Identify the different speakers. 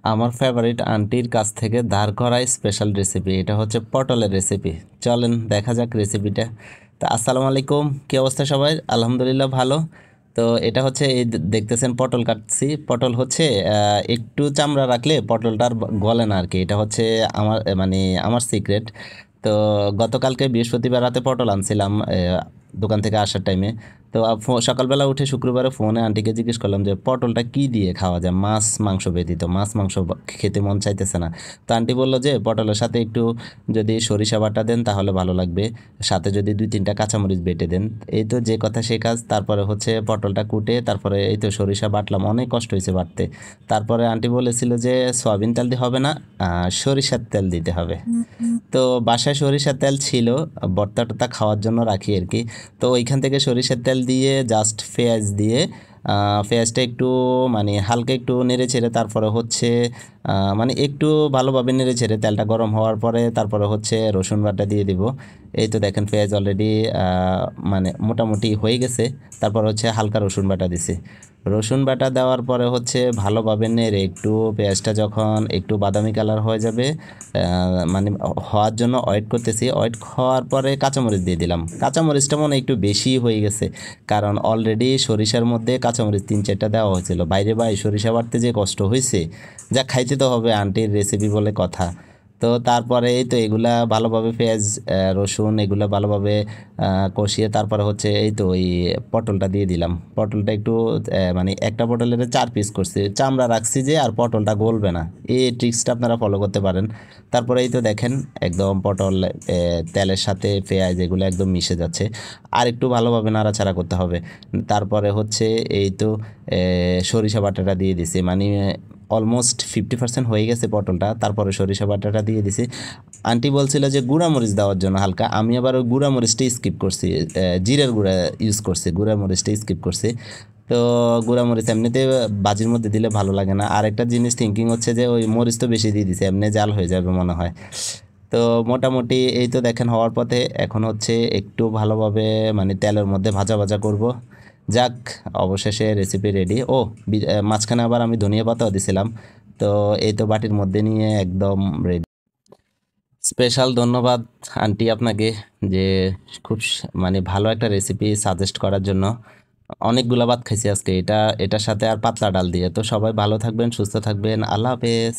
Speaker 1: আমার ফেভারিট আন্টির কাছ থেকে ধার করা স্পেশাল রেসিপি, এটা হচ্ছে পটলের রেসিপি। চলেন দেখা যাক রেসিপিটা। তো আসসালামু আলাইকুম, কি অবস্থা সবাই? আলহামদুলিল্লাহ ভালো। তো এটা হচ্ছে এই দেখতেছেন পটল কাটছি। পটল হচ্ছে একটু চামড়া রাখলে পটলটা আর গলে না আর কি। এটা হচ্ছে আমার মানে আমার সিক্রেট। তো গতকালকে বৃহস্পতিবার রাতে পটল আনছিলাম দোকান থেকে আসার টাইমে। তো সকালবেলা উঠে শুক্রবারে ফোনে আন্টিকে জিজ্ঞেস করলাম যে পটলটা কি দিয়ে খাওয়া যায়, মাছ মাংস ব্যতীত। মাছ মাংস খেতে মন চাইতেছে না। তো আন্টি বললো যে পটলের সাথে একটু যদি সরিষা বাটা দেন তাহলে ভালো লাগবে, সাথে যদি 2-3টা কাঁচামরিচ বেটে দেন। এই তো যে কথা সে কাজ। তারপরে হচ্ছে পটলটা কুটে তারপরে এই তো সরিষা বাটলাম, অনেক কষ্ট হয়েছে বাটতে। তারপরে আন্টি বলেছিল যে সয়াবিন তেল দিয়ে হবে না, সরিষার তেল দিতে হবে। তো বাসায় সরিষার তেল ছিল, ভর্তা টর্তা খাওয়ার জন্য রাখি আর কি। তো ওইখান থেকে সরিষার তেল দিয়ে জাস্ট পেঁয়াজ দিয়ে পেঁয়াজটা একটু মানে হালকা একটু নেড়ে ছেড়ে তারপরে হচ্ছে মানে একটু ভালোভাবে নেড়ে ছেড়ে তেলটা গরম হওয়ার পরে তারপরে হচ্ছে রসুন বাটা দিয়ে দিব। এই তো দেখেন পেঁয়াজ অলরেডি মানে মোটামুটি হয়ে গেছে। তারপর হচ্ছে হালকা রসুন বাটা দিছি। রসুন বাটা দেওয়ার পরে হচ্ছে ভালোভাবে নেড়ে একটু পেঁয়াজটা যখন একটু বাদামি কালার হয়ে যাবে মানে হওয়ার জন্য ওয়েট করতেছি। ওয়েট হওয়ার পরে কাঁচামরিচ দিয়ে দিলাম। কাঁচামরিচটা মনে হয় একটু বেশি হয়ে গেছে, কারণ অলরেডি সরিষার মধ্যে কাঁচামরিচ 3-4টা দেওয়া হয়েছিল। বাইরে ভাই সরিষা বাটতে যে কষ্ট হয়েছে, যা খাইতে তো হবে, আন্টির রেসিপি বলে কথা। তো তারপরে এই তো এগুলা ভালোভাবে পেঁয়াজ রসুন এগুলা ভালোভাবে কষিয়ে তারপরে হচ্ছে এই তো ওই পটলটা দিয়ে দিলাম। পটলটা একটু মানে একটা পটলের 4 পিস করছি, চামড়া রাখছি যে আর পটলটা গলবে না। এই ট্রিক্সটা আপনারা ফলো করতে পারেন। তারপরে এই তো দেখেন একদম পটল তেলের সাথে পেঁয়াজ এগুলো একদম মিশে যাচ্ছে। আর একটু ভালোভাবে নাড়াচাড়া করতে হবে। তারপরে হচ্ছে এই তো সরিষা বাটাটা দিয়ে দিছি, মানে অলমোস্ট 50% হয়ে গেছে পটলটা। তারপরে সরিষা বাটাটা দিয়ে দিছি। আন্টি বলছিল যে গুঁড়া মরিচ দেওয়ার জন্য হালকা, আমি আবার ওই গুঁড়া মরিচটা স্কিপ করছি, জিরের গুঁড়া ইউজ করছি, গুঁড়া মরিচটা স্কিপ করছি। তো গুঁড়া মরিচ এমনিতে বাজির মধ্যে দিলে ভালো লাগে না। আর একটা জিনিস থিঙ্কিং হচ্ছে যে ওই মরিচ তো বেশি দিয়ে দিছে, এমনি জাল হয়ে যাবে মনে হয়। তো মোটামুটি এই তো দেখেন হওয়ার পথে। এখন হচ্ছে একটু ভালোভাবে মানে তেলের মধ্যে ভাজা ভাজা করব। যাক, অবশেষে রেসিপি রেডি। ও মাঝখানে আবার আমি ধনিয়া পাতাও দিছিলাম। তো এই তো বাটির মধ্যে নিয়ে একদম রেডি। স্পেশাল ধন্যবাদ আন্টি আপনাকে, যে খুব মানে ভালো একটা রেসিপি সাজেস্ট করার জন্য। অনেকগুলা ভাত খাইছি আজকে এটার সাথে আর পাতলা ডাল দিয়ে। তো সবাই ভালো থাকবেন, সুস্থ থাকবেন, আল্লাহ হাফেজ।